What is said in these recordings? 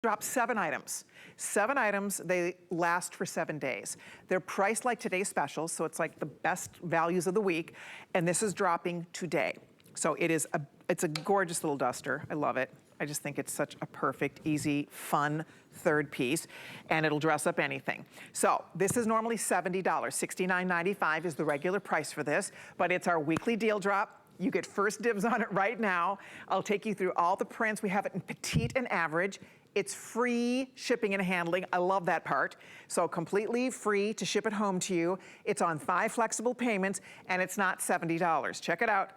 Drop 7 items. 7 items, they last for 7 days. They're priced like today's specials, so it's like the best values of the week, and this is dropping today. So it's a gorgeous little duster. I love it. I just think it's such a perfect, easy, fun third piece, and it'll dress up anything. So this is normally $70. $69.95 is the regular price for this, but it's our weekly deal drop. You get first dibs on it right now. I'll take you through all the prints. We have it in petite and average. It's free shipping and handling. I love that part. So completely free to ship it home to you. It's on 5 flexible payments, and it's not $70. Check it out.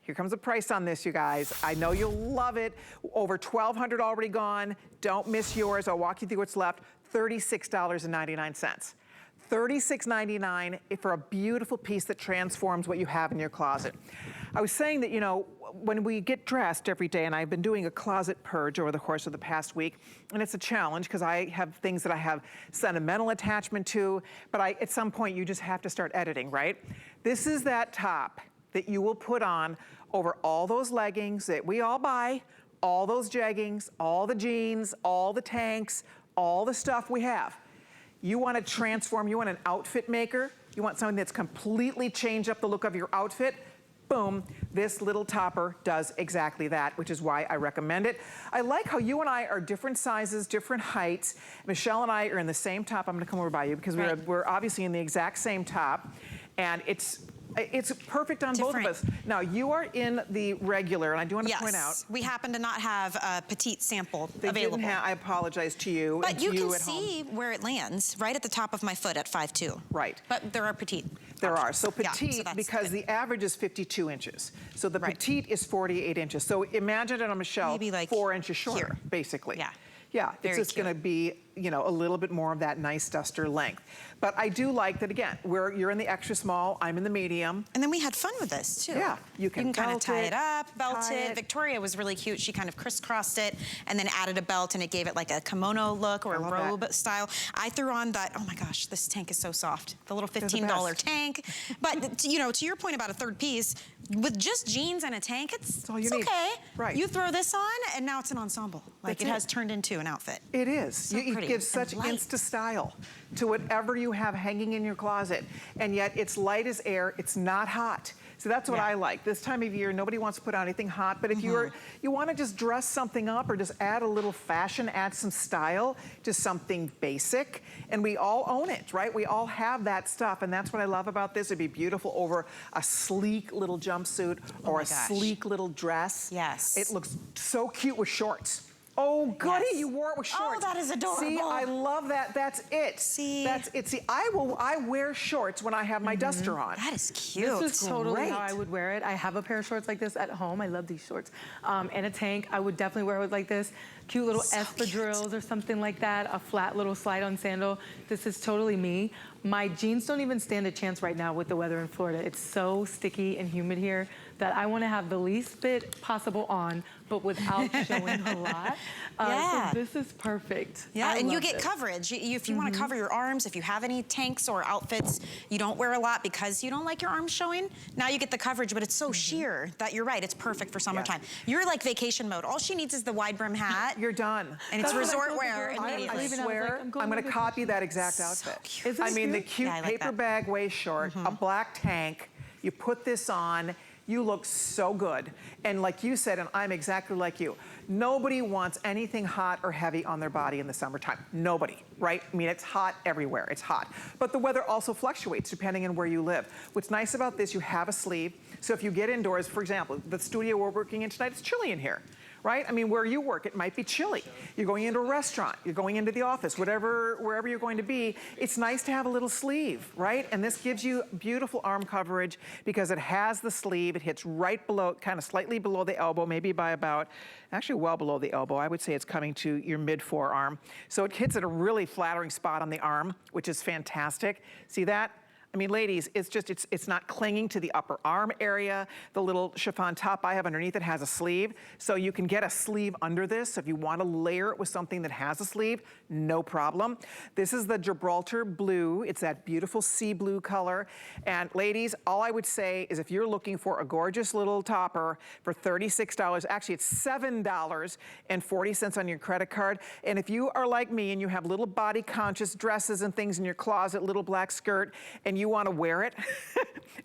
Here comes the price on this, you guys. I know you'll love it. Over 1,200 already gone. Don't miss yours. I'll walk you through what's left. $36.99. $36.99 for a beautiful piece that transforms what you have in your closet. I was saying that, you know, when we get dressed every day, and I've been doing a closet purge over the course of the past week, and it's a challenge because I have things that I have sentimental attachment to, but at some point you just have to start editing, right? This is that top that you will put on over all those leggings that we all buy, all those jeggings, all the jeans, all the tanks, all the stuff we have. You want to transform, you want an outfit maker, you want something that's completely changed up the look of your outfit, boom, this little topper does exactly that, which is why I recommend it. I like how you and I are different sizes, different heights. Michelle and I are in the same top. I'm gonna come over by you because we're obviously in the exact same top, and it's perfect on both of us. Now, you are in the regular, and I do want to point out. Yes, we happen to not have a petite sample available. I apologize to you. But you can see where it lands, right at the top of my foot at 5'2". Right. But there are petite. There are. So petite, so because the average is 52 inches. So the petite is 48 inches. So imagine it on Michelle, maybe like 4 inches shorter, basically. Yeah. Yeah, it's just gonna be, you know, a little bit more of that nice duster length. But I do like that, again, you're in the extra small, I'm in the medium. And then we had fun with this, too. Yeah, you can kind of tie it up, belt it. Victoria was really cute. She kind of crisscrossed it and then added a belt, and it gave it like a kimono look or a robe style. I threw on that, oh my gosh, this tank is so soft. The little $15 tank. But, you know, to your point about a third piece, with just jeans and a tank, it's okay. Right. You throw this on, and now it's an ensemble. Like it has turned into an outfit. It is. So it gives such insta style to whatever you have hanging in your closet. And yet it's light as air, it's not hot. So that's what I like. This time of year, nobody wants to put on anything hot, but if you want to just dress something up or just add a little fashion, add some style, just something basic, and we all own it, right? We all have that stuff, and that's what I love about this. It'd be beautiful over a sleek little jumpsuit or a sleek little dress. Yes. It looks so cute with shorts. Oh, goody, you wore it with shorts. Oh, that is adorable. See, I love that. That's it. See. That's it. See, I wear shorts when I have my duster on. That is cute. This is totally how I would wear it. I have a pair of shorts like this at home. I love these shorts. And a tank. I would definitely wear it like this. Cute little espadrilles or something like that. A flat little slide-on sandal. This is totally me. My jeans don't even stand a chance right now with the weather in Florida. It's so sticky and humid here that I want to have the least bit possible on, but without showing a lot. So this is perfect. Yeah, and you get coverage. If you want to cover your arms, if you have any tanks or outfits you don't wear a lot because you don't like your arms showing, now you get the coverage, but it's so sheer that you're right, it's perfect for summertime. You're like vacation mode. All she needs is the wide brim hat. You're done. And it's resort wear immediately. I swear, I'm going to copy that exact outfit. I mean, the cute paper bag waist short, a black tank, you put this on, you look so good. And like you said, and I'm exactly like you, nobody wants anything hot or heavy on their body in the summertime. Nobody, right? I mean, it's hot everywhere, it's hot. But the weather also fluctuates depending on where you live. What's nice about this, you have a sleeve. So if you get indoors, for example, the studio we're working in tonight, it's chilly in here. Right? I mean, where you work, it might be chilly. You're going into a restaurant, you're going into the office, wherever you're going to be, it's nice to have a little sleeve, right? And this gives you beautiful arm coverage because it has the sleeve, it hits right below, kind of slightly below the elbow, maybe by about, actually well below the elbow. I would say it's coming to your mid-forearm. So it hits at a really flattering spot on the arm, which is fantastic. See that? I mean, ladies, it's not clinging to the upper arm area. The little chiffon top I have underneath it has a sleeve, so you can get a sleeve under this. So if you want to layer it with something that has a sleeve, no problem. This is the Gibraltar Blue. It's that beautiful sea blue color. And ladies, all I would say is if you're looking for a gorgeous little topper for $36, actually it's $7.40 on your credit card. And if you are like me and you have little body conscious dresses and things in your closet, little black skirt, and you want to wear it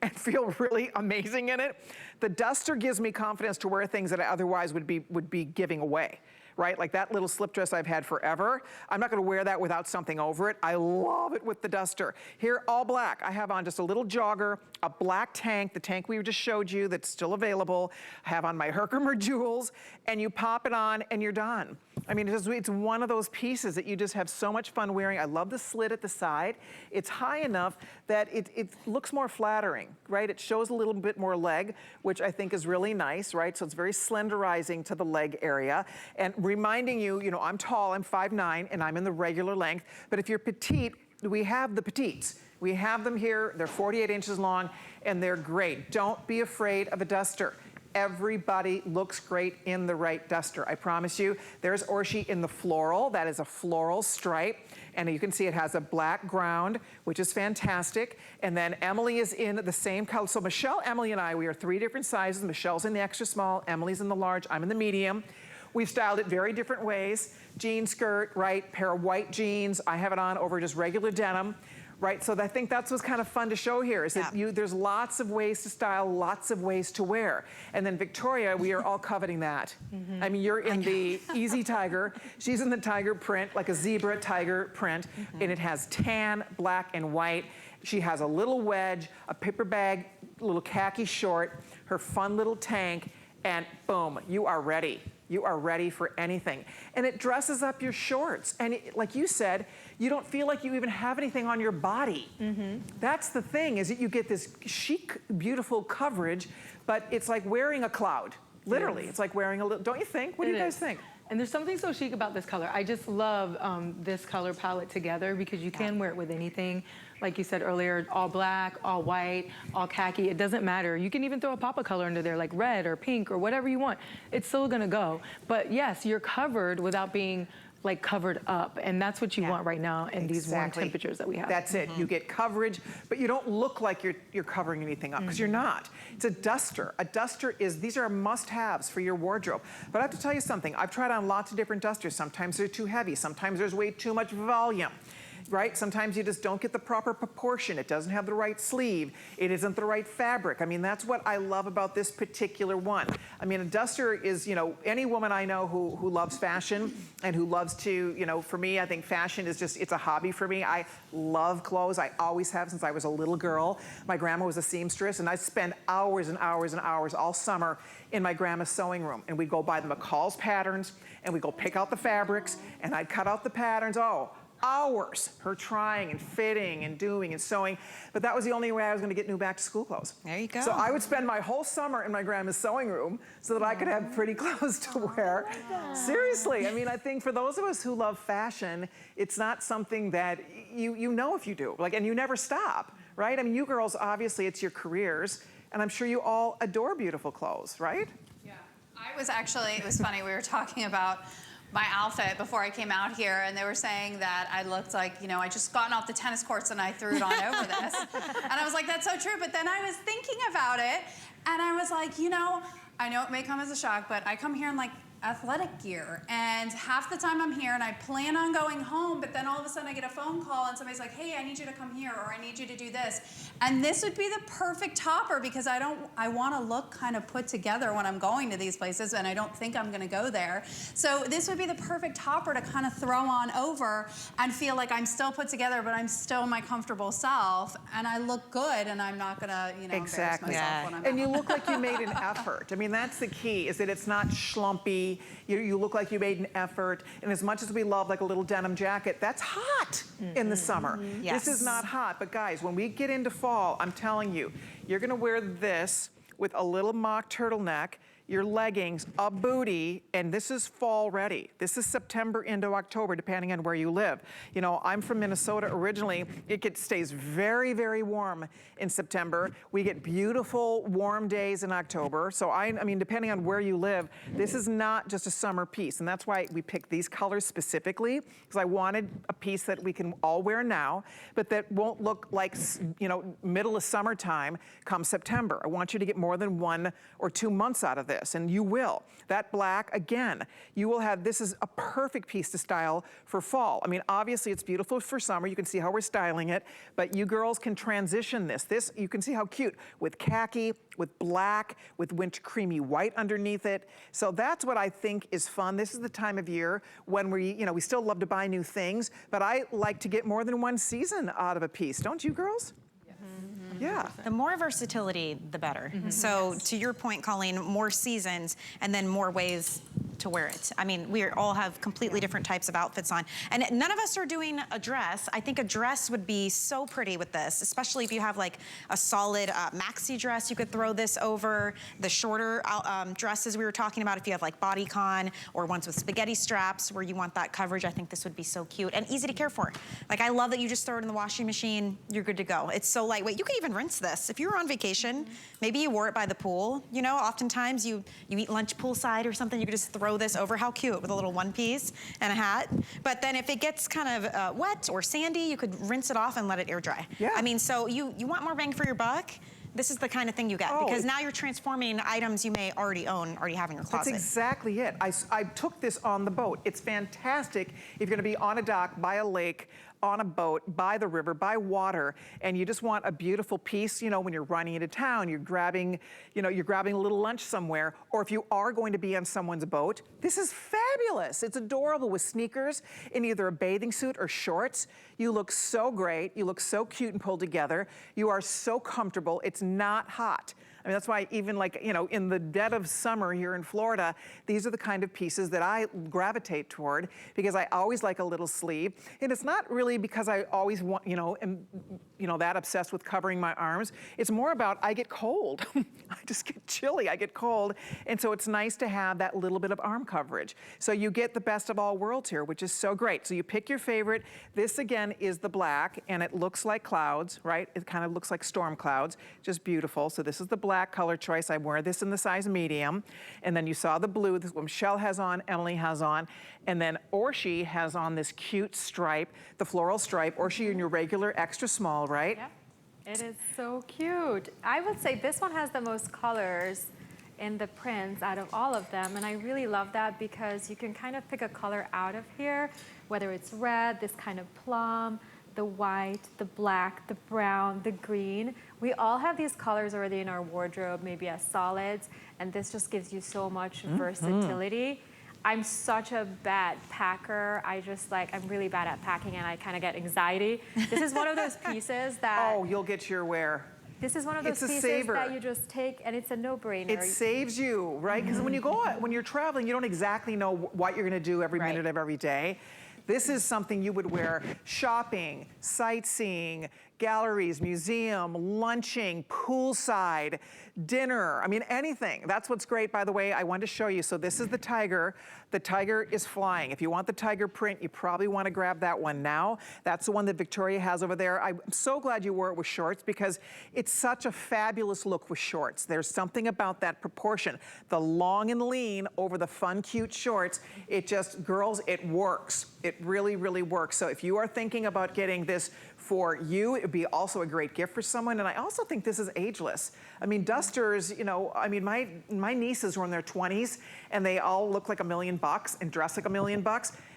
and feel really amazing in it, the duster gives me confidence to wear things that I otherwise would be giving away. Right? Like that little slip dress I've had forever. I'm not gonna wear that without something over it. I love it with the duster. Here, all black. I have on just a little jogger, a black tank, the tank we just showed you that's still available. I have on my Herkimer jewels, and you pop it on and you're done. I mean, it's one of those pieces that you just have so much fun wearing. I love the slit at the side. It's high enough that it looks more flattering, right? It shows a little bit more leg, which I think is really nice, right? So it's very slenderizing to the leg area. And reminding you, you know, I'm tall, I'm 5'9", and I'm in the regular length. But if you're petite, we have the petites. We have them here. They're 48 inches long, and they're great. Don't be afraid of a duster. Everybody looks great in the right duster, I promise you. There's Orshi in the floral. That is a floral stripe. And you can see it has a black ground, which is fantastic. And then Emily is in the same color. So Michelle, Emily, and I, we are 3 different sizes. Michelle's in the extra small, Emily's in the large, I'm in the medium. We've styled it very different ways. Jean skirt, right, pair of white jeans. I have it on over just regular denim. Right, so I think that's what's kind of fun to show here is that there's lots of ways to style, lots of ways to wear. And then Victoria, we are all coveting that. I mean, you're in the easy tiger. She's in the tiger print, like a zebra tiger print, and it has tan, black, and white. She has a little wedge, a paper bag, little khaki short, her fun little tank, and boom, you are ready. You are ready for anything. And it dresses up your shorts. And it, like you said, you don't feel like you even have anything on your body. That's the thing, is that you get this chic, beautiful coverage, but it's like wearing a cloud. Literally, it's like wearing a little, don't you think? What do you guys think? And there's something so chic about this color. I just love this color palette together because you can wear it with anything. Like you said earlier, all black, all white, all khaki, it doesn't matter. You can even throw a pop of color under there, like red or pink or whatever you want. It's still gonna go. But yes, you're covered without being like covered up, and that's what you want right now in these warm temperatures that we have. That's it. You get coverage, but you don't look like you're covering anything up, because you're not. It's a duster. A duster is, these are must-haves for your wardrobe. But I have to tell you something. I've tried on lots of different dusters. Sometimes they're too heavy. Sometimes there's way too much volume. Right? Sometimes you just don't get the proper proportion. It doesn't have the right sleeve. It isn't the right fabric. I mean, that's what I love about this particular one. I mean, a duster is, you know, any woman I know who loves fashion and who loves to, you know, for me, I think fashion is just, it's a hobby for me. I love clothes. I always have since I was a little girl. My grandma was a seamstress, and I spent hours and hours and hours all summer in my grandma's sewing room. And we'd go buy the McCall's patterns, and we'd go pick out the fabrics, and I'd cut out the patterns. Hours, her trying and fitting and doing and sewing, but that was the only way I was going to get new back to school clothes. There you go. So I would spend my whole summer in my grandma's sewing room so that I could have pretty clothes to wear. Seriously, I mean, I think for those of us who love fashion, it's not something that you know if you do, like, and you never stop, right? I mean, you girls, obviously it's your careers, and I'm sure you all adore beautiful clothes, right? Yeah, I was actually, it was funny, we were talking about my outfit before I came out here, and they were saying that I looked like, you know, I just gotten off the tennis courts and I threw it on over this. And I was like, that's so true. But then I was thinking about it, and I was like, you know, I know it may come as a shock, but I come here in like athletic gear, and half the time I'm here and I plan on going home, but then all of a sudden I get a phone call and somebody's like, hey, I need you to come here, or I need you to do this. And this would be the perfect topper, because I want to look kind of put together when I'm going to these places, and I don't think I'm going to go there. So this would be the perfect topper to kind of throw on over and feel like I'm still put together, but I'm still my comfortable self, and I look good, and I'm not going to, you know, embarrass myself when I'm and out. you look like you made an effort. I mean, that's the key, is that it's not schlumpy. You look like you made an effort. And as much as we love like a little denim jacket, that's hot in the summer. Yes. This is not hot. But guys, when we get into fall, I'm telling you, you're gonna wear this with a little mock turtleneck. your leggings, a booty, and this is fall ready. This is September into October, depending on where you live. You know, I'm from Minnesota originally. It stays very, very warm in September. We get beautiful warm days in October. So I mean, depending on where you live, this is not just a summer piece. And that's why we picked these colors specifically, because I wanted a piece that we can all wear now, but that won't look like, you know, middle of summertime come September. I want you to get more than 1 or 2 months out of this. And you will. That black, again, you will have, this is a perfect piece to style for fall. I mean, obviously it's beautiful for summer. You can see how we're styling it, but you girls can transition this. This, you can see how cute with khaki, with black, with winter creamy white underneath it. So that's what I think is fun. This is the time of year when we, you know, we still love to buy new things, but I like to get more than one season out of a piece. Don't you girls? Yeah. The more versatility, the better. So to your point, Colleen, more seasons and then more ways to wear it. I mean, we all have completely different types of outfits on. And none of us are doing a dress. I think a dress would be so pretty with this, especially if you have like a solid maxi dress, you could throw this over. The shorter dresses we were talking about, if you have like bodycon or ones with spaghetti straps where you want that coverage, I think this would be so cute and easy to care for. Like, I love that you just throw it in the washing machine, you're good to go. It's so lightweight. You can even rinse this. If you were on vacation, maybe you wore it by the pool, you know, oftentimes you eat lunch poolside or something, you could just throw this over. How cute, with a little one piece and a hat. But then if it gets kind of wet or sandy, you could rinse it off and let it air dry. Yeah. I mean, so you want more bang for your buck, this is the kind of thing you get, because now you're transforming items you may already own, already have in your closet. That's exactly it. I took this on the boat. It's fantastic if you're gonna be on a dock, by a lake, on a boat, by the river, by water, and you just want a beautiful piece, you know, when you're running into town, you're grabbing, you know, you're grabbing a little lunch somewhere, or if you are going to be on someone's boat, this is fabulous. It's adorable with sneakers in either a bathing suit or shorts. You look so great. You look so cute and pulled together. You are so comfortable. It's not hot. I mean, that's why even like, you know, in the dead of summer here in Florida, these are the kind of pieces that I gravitate toward, because I always like a little sleeve. And it's not really because I always want, you know, am, you know, that obsessed with covering my arms. It's more about I get cold. I just get chilly, I get cold. And so it's nice to have that little bit of arm coverage. So you get the best of all worlds here, which is so great. So you pick your favorite. This again is the black, and it looks like clouds, right? It kind of looks like storm clouds, just beautiful. So this is the black color choice. I wear this in the size medium. And then you saw the blue, this is what Michelle has on, Emily has on. And then Orshi has on this cute stripe, the floral stripe. Orshi in your regular extra small, right? Yep. It is so cute. I would say this one has the most colors in the prints out of all of them. And I really love that, because you can kind of pick a color out of here, whether it's red, this kind of plum, the white, the black, the brown, the green. We all have these colors already in our wardrobe, maybe as solids, and this just gives you so much versatility. I'm such a bad packer. I'm really bad at packing, and I kind of get anxiety. This is one of those pieces that... Oh, you'll get your wear. This is one of those pieces that you just take, and it's a no-brainer. It saves you, right? Because when you go out, when you're traveling, you don't exactly know what you're gonna do every minute of every day. This is something you would wear shopping, sightseeing, galleries, museum, lunching, poolside, dinner, I mean, anything. That's what's great, by the way. I wanted to show you. So this is the tiger. The tiger is flying. If you want the tiger print, you probably want to grab that one now. That's the one that Victoria has over there. I'm so glad you wore it with shorts, because it's such a fabulous look with shorts. There's something about that proportion. The long and lean over the fun, cute shorts. It just, girls, it works. It really, really works. So if you are thinking about getting this for you, it would be also a great gift for someone. And I also think this is ageless. I mean, dusters, you know, I mean, my nieces were in their 20s, and they all look like $1 million and dress like $1 million.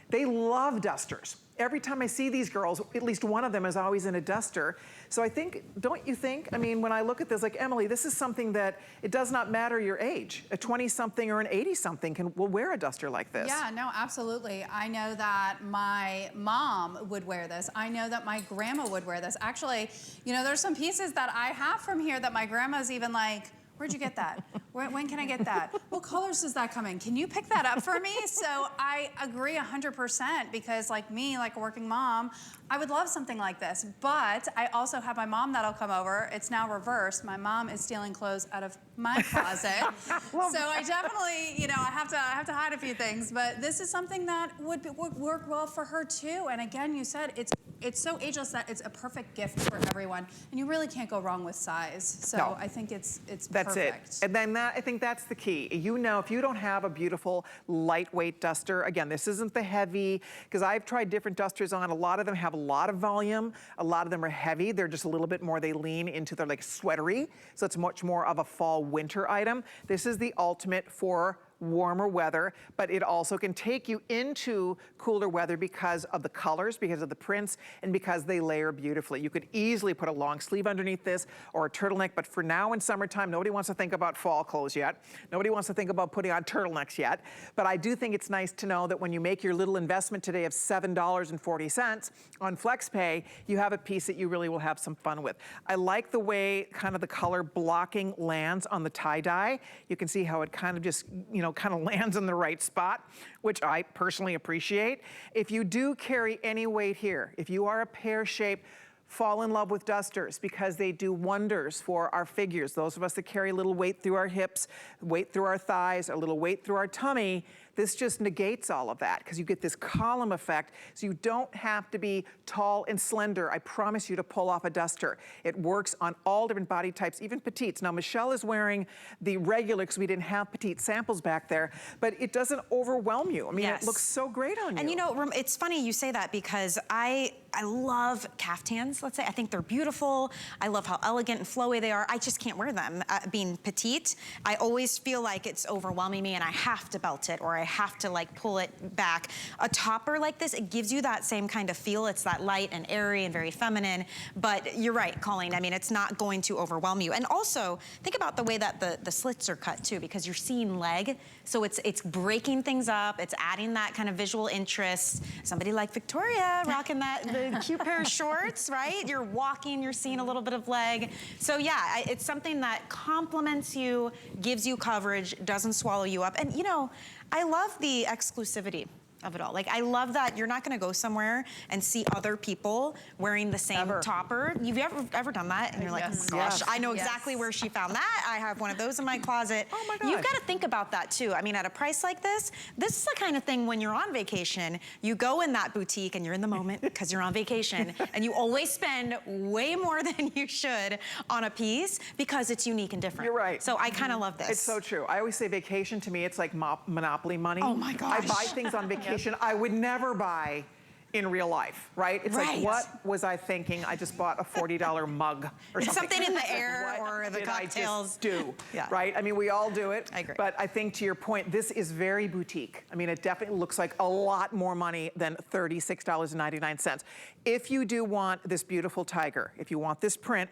They love dusters. Every time I see these girls, at least one of them is always in a duster. So I think, don't you think, I mean, when I look at this, like Emily, this is something that it does not matter your age. A 20-something or an 80-something will wear a duster like this. Yeah, no, absolutely. I know that my mom would wear this. I know that my grandma would wear this. Actually, you know, there's some pieces that I have from here that my grandma's even like, Where'd you get that? When can I get that? What colors does that come in? Can you pick that up for me? So I agree 100% because like me, like a working mom, I would love something like this. But I also have my mom that'll come over. It's now reversed. My mom is stealing clothes out of my closet. So I definitely, you know, I have to hide a few things. But this is something that would work well for her too. And again, you said it's so ageless that it's a perfect gift for everyone, and you really can't go wrong with size. So No. I think it's That's perfect. it. And then I think that's the key. You know, if you don't have a beautiful lightweight duster, again, this isn't the heavy, because I've tried different dusters on. A lot of them have a lot of volume. A lot of them are heavy. They're just a little bit more, they lean into their like sweatery. So it's much more of a fall winter item. This is the ultimate for warmer weather, but it also can take you into cooler weather because of the colors, because of the prints, and because they layer beautifully. You could easily put a long sleeve underneath this or a turtleneck, but for now in summertime, nobody wants to think about fall clothes yet. Nobody wants to think about putting on turtlenecks yet. But I do think it's nice to know that when you make your little investment today of $7.40 on FlexPay, you have a piece that you really will have some fun with. I like the way kind of the color blocking lands on the tie-dye. You can see how it kind of just, you know, kind of lands in the right spot, which I personally appreciate. If you do carry any weight here, if you are a pear shape, fall in love with dusters because they do wonders for our figures. Those of us that carry a little weight through our hips, weight through our thighs, a little weight through our tummy, this just negates all of that because you get this column effect, so you don't have to be tall and slender. I promise you to pull off a duster. It works on all different body types, even petites. Now, Michelle is wearing the regular because we didn't have petite samples back there, but it doesn't overwhelm you. I mean, Yes. It looks so great on you. And you know, it's funny you say that because I love caftans, let's say. I think they're beautiful. I love how elegant and flowy they are. I just can't wear them. Being petite, I always feel like it's overwhelming me and I have to belt it or I have to like pull it back. A topper like this, it gives you that same kind of feel. It's that light and airy and very feminine, but you're right, Colleen. I mean, it's not going to overwhelm you. And also, think about the way that the slits are cut too, because you're seeing leg, so it's breaking things up, it's adding that kind of visual interest. Somebody like Victoria rocking the cute pair of shorts, right? You're walking, you're seeing a little bit of leg. So yeah, it's something that complements you, gives you coverage, doesn't swallow you up. And you know, I love the exclusivity of it all. Like, I love that you're not gonna go somewhere and see other people wearing the same topper. You've ever done that? And you're like, Yes. oh my gosh, Yes. I know exactly where she found that. I have one of those in my closet. Oh my gosh. You've gotta think about that too. I mean, at a price like this is the kind of thing when you're on vacation, you go in that boutique and you're in the moment because you're on vacation and you always spend way more than you should on a piece because it's unique and different. You're right. So I kind of love this. It's so true. I always say vacation to me, it's like Monopoly money. Oh my gosh. I buy things on vacation I would never buy in real life, right? It's Right. like, what was I thinking? I just bought a $40 mug or something. Something in the air What or the did cocktails. I just do, Yeah. right? I mean, we all do it. I agree. But I think to your point, this is very boutique. I mean, it definitely looks like a lot more money than $36.99. If you do want this beautiful tiger, if you want this print,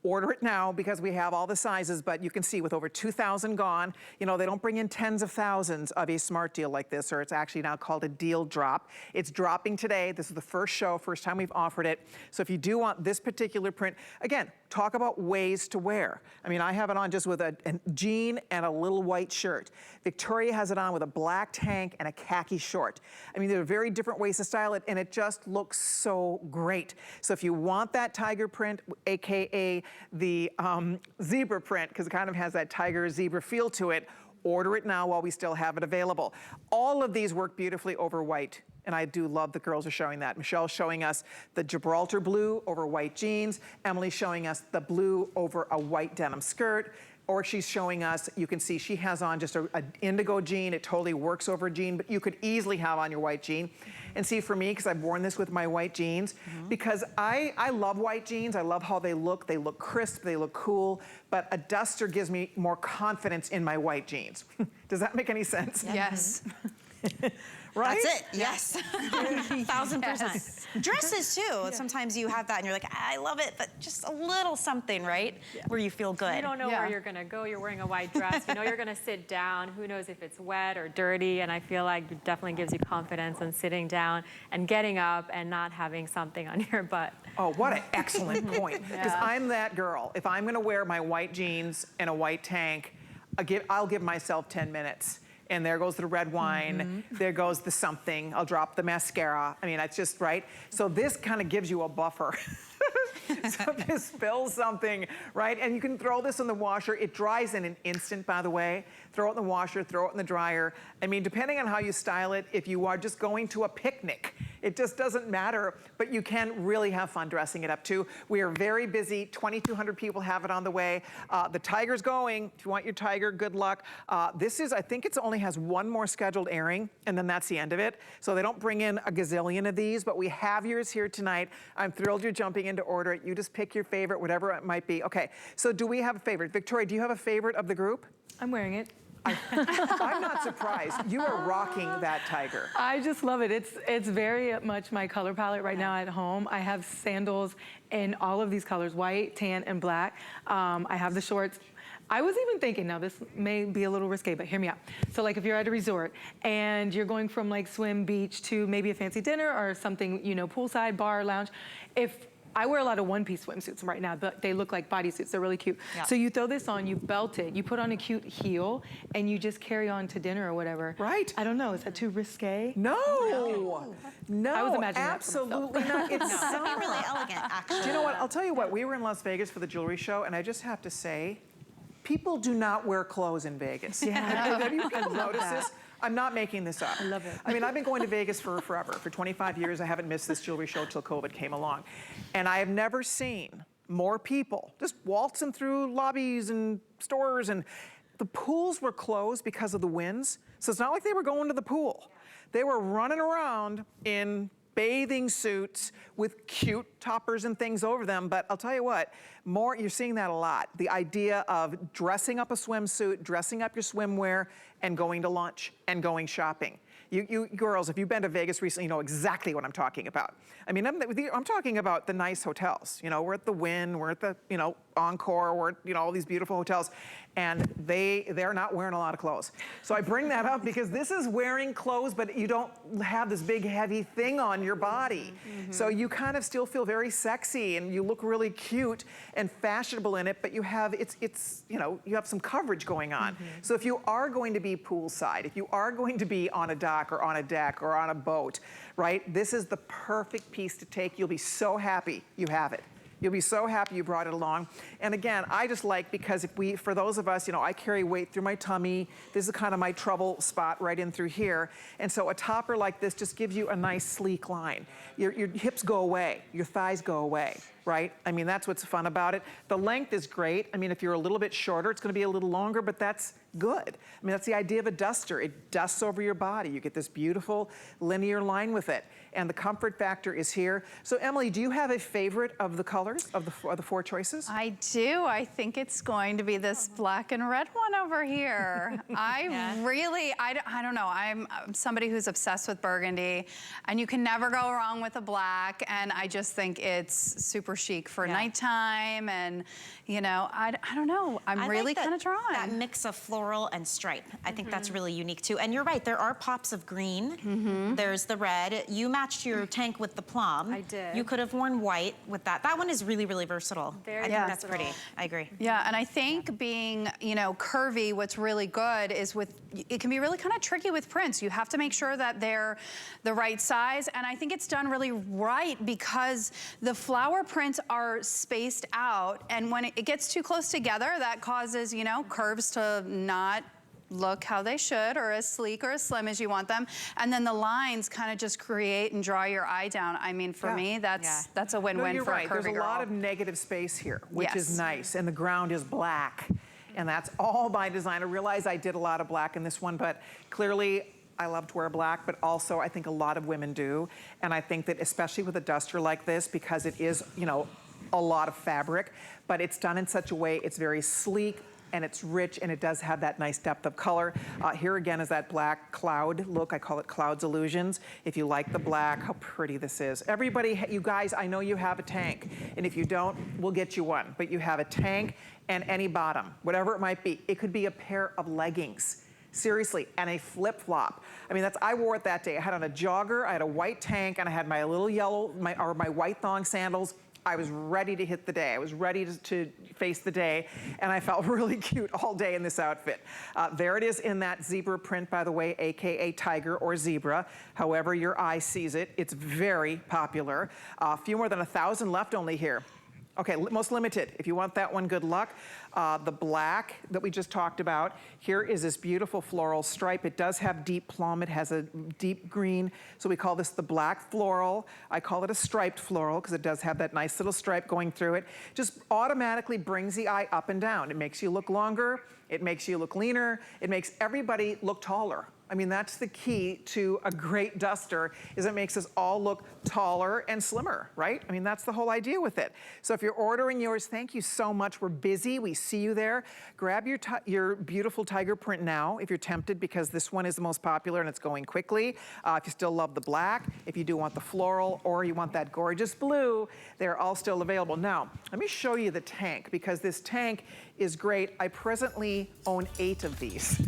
order it now because we have all the sizes, but you can see with over 2,000 gone, you know, they don't bring in tens of thousands of a smart deal like this, or it's actually now called a deal drop. It's dropping today. This is the first show, first time we've offered it. So if you do want this particular print, again, talk about ways to wear. I mean, I have it on just with a jean and a little white shirt. Victoria has it on with a black tank and a khaki short. I mean, there are very different ways to style it, and it just looks so great. So if you want that tiger print, AKA the zebra print, because it kind of has that tiger zebra feel to it, order it now while we still have it available. All of these work beautifully over white. And I do love the girls are showing that. Michelle's showing us the Gibraltar blue over white jeans. Emily's showing us the blue over a white denim skirt. Or she's showing us, you can see she has on just an indigo jean. It totally works over a jean, but you could easily have on your white jean. And see, for me, because I've worn this with my white jeans, because I love white jeans. I love how they look. They look crisp, they look cool, but a duster gives me more confidence in my white jeans. Does that make any sense? Yes. right? That's it, yes. 1000%. Dresses too. Sometimes you have that and you're like, I love it, but just a little something, right? Where you feel good. You don't know where you're gonna go. You're wearing a white dress. You know you're gonna sit down. Who knows if it's wet or dirty? And I feel like it definitely gives you confidence in sitting down and getting up and not having something on your butt. Oh, what an excellent point. Because I'm that girl. If I'm gonna wear my white jeans and a white tank, I'll give myself 10 minutes. And there goes the red wine, there goes the something, I'll drop the mascara. I mean, that's just right. So this kind of gives you a buffer. So if you spill something, right? And you can throw this in the washer. It dries in an instant, by the way. Throw it in the washer, throw it in the dryer. I mean, depending on how you style it, if you are just going to a picnic, it just doesn't matter, but you can really have fun dressing it up too. We are very busy. 2,200 people have it on the way. The Tiger's going. If you want your Tiger, good luck. This is, I think it only has one more scheduled airing, and then that's the end of it. So they don't bring in a gazillion of these, but we have yours here tonight. I'm thrilled you're jumping in to order it. You just pick your favorite, whatever it might be. Okay, so do we have a favorite? Victoria, do you have a favorite of the group? I'm wearing it. I'm not surprised. You are rocking that Tiger. I just love it. It's very much my color palette right now at home. I have sandals in all of these colors, white, tan, and black. I have the shorts. I was even thinking, now this may be a little risque, but hear me out. So like if you're at a resort and you're going from like swim, beach to maybe a fancy dinner or something, you know, poolside, bar, lounge, I wear a lot of one-piece swimsuits right now, but they look like bodysuits. They're really cute. Yeah. So you throw this on, you belt it, you put on a cute heel, and you just carry on to dinner or whatever. Right. I don't know, is that too risque? No, no, I was imagining that for absolutely not. It's That'd be really elegant, actually. Do you know what? I'll tell you what. We were in Las Vegas for the jewelry show, and I just have to say, people do not wear clothes in Vegas. Have you people noticed this? I'm not making this up. I love it. I mean, I've been going to Vegas for forever. For 25 years, I haven't missed this jewelry show till COVID came along. And I have never seen more people just waltzing through lobbies and stores, and the pools were closed because of the winds. So it's not like they were going to the pool. They were running around in bathing suits with cute toppers and things over them. But I'll tell you what, you're seeing that a lot. The idea of dressing up a swimsuit, dressing up your swimwear, and going to lunch and going shopping. You girls, if you've been to Vegas recently, you know exactly what I'm talking about. I mean, I'm talking about the nice hotels. You know, we're at the Wynn, we're at the, you know, Encore, we're at, you know, all these beautiful hotels, and they're not wearing a lot of clothes. So I bring that up because this is wearing clothes, but you don't have this big heavy thing on your body. So you kind of still feel very sexy, and you look really cute and fashionable in it, but you have, you know, you have some coverage going on. So if you are going to be poolside, if you are going to be on a dock or on a deck or on a boat, right, this is the perfect piece to take. You'll be so happy you have it. You'll be so happy you brought it along. And again, I just like, because for those of us, you know, I carry weight through my tummy. This is kind of my trouble spot right in through here. And so a topper like this just gives you a nice sleek line. Your hips go away, your thighs go away, right? I mean, that's what's fun about it. The length is great. I mean, if you're a little bit shorter, it's gonna be a little longer, but that's good. I mean, that's the idea of a duster. It dusts over your body. You get this beautiful linear line with it. And the comfort factor is here. So Emily, do you have a favorite of the colors, of the four choices? I do. I think it's going to be this black and red one over here. I don't know. I'm somebody who's obsessed with burgundy, and you can never go wrong with a black, and I just think it's super chic for nighttime, and you know, I don't know. I'm really kind of drawn. That mix of floral and stripe. I think that's really unique too. And you're right, there are pops of green. There's the red. You matched your tank with the plum. I did. You could have worn white with that. That one is really, really versatile. Very I think that's versatile. pretty. I agree. Yeah, and I think being, you know, curvy, what's really good is it can be really kind of tricky with prints. You have to make sure that they're the right size, and I think it's done really right because the flower prints are spaced out, and when it gets too close together, that causes, you know, curves to not look how they should, or as sleek or as slim as you want them. And then the lines kind of just create and draw your eye down. I mean, for me, that's a win-win for a curvy girl. There's a lot of negative space here, which is Yes. nice, and the ground is black. And that's all by design. I realize I did a lot of black in this one, but clearly I love to wear black, but also I think a lot of women do. And I think that especially with a duster like this, because it is, you know, a lot of fabric, but it's done in such a way, it's very sleek, and it's rich, and it does have that nice depth of color. Here again is that black cloud look. I call it Cloud's Illusions. If you like the black, how pretty this is. Everybody, you guys, I know you have a tank, and if you don't, we'll get you one. But you have a tank and any bottom, whatever it might be. It could be a pair of leggings. Seriously, and a flip-flop. I mean, I wore it that day. I had on a jogger, I had a white tank, and I had my little yellow, my white thong sandals. I was ready to hit the day. I was ready to face the day, and I felt really cute all day in this outfit. There it is in that zebra print, by the way, AKA tiger or zebra, however your eye sees it. It's very popular. A few more than 1,000 left only here. Okay, most limited. If you want that one, good luck. The black that we just talked about, here is this beautiful floral stripe. It does have deep plum. It has a deep green, so we call this the black floral. I call it a striped floral because it does have that nice little stripe going through it. Just automatically brings the eye up and down. It makes you look longer. It makes you look leaner. It makes everybody look taller. I mean, that's the key to a great duster, is it makes us all look taller and slimmer, right? I mean, that's the whole idea with it. So if you're ordering yours, thank you so much. We're busy. We see you there. Grab your beautiful tiger print now if you're tempted, because this one is the most popular and it's going quickly. If you still love the black, if you do want the floral, or you want that gorgeous blue, they're all still available. Now, let me show you the tank, because this tank is great. I presently own 8 of these.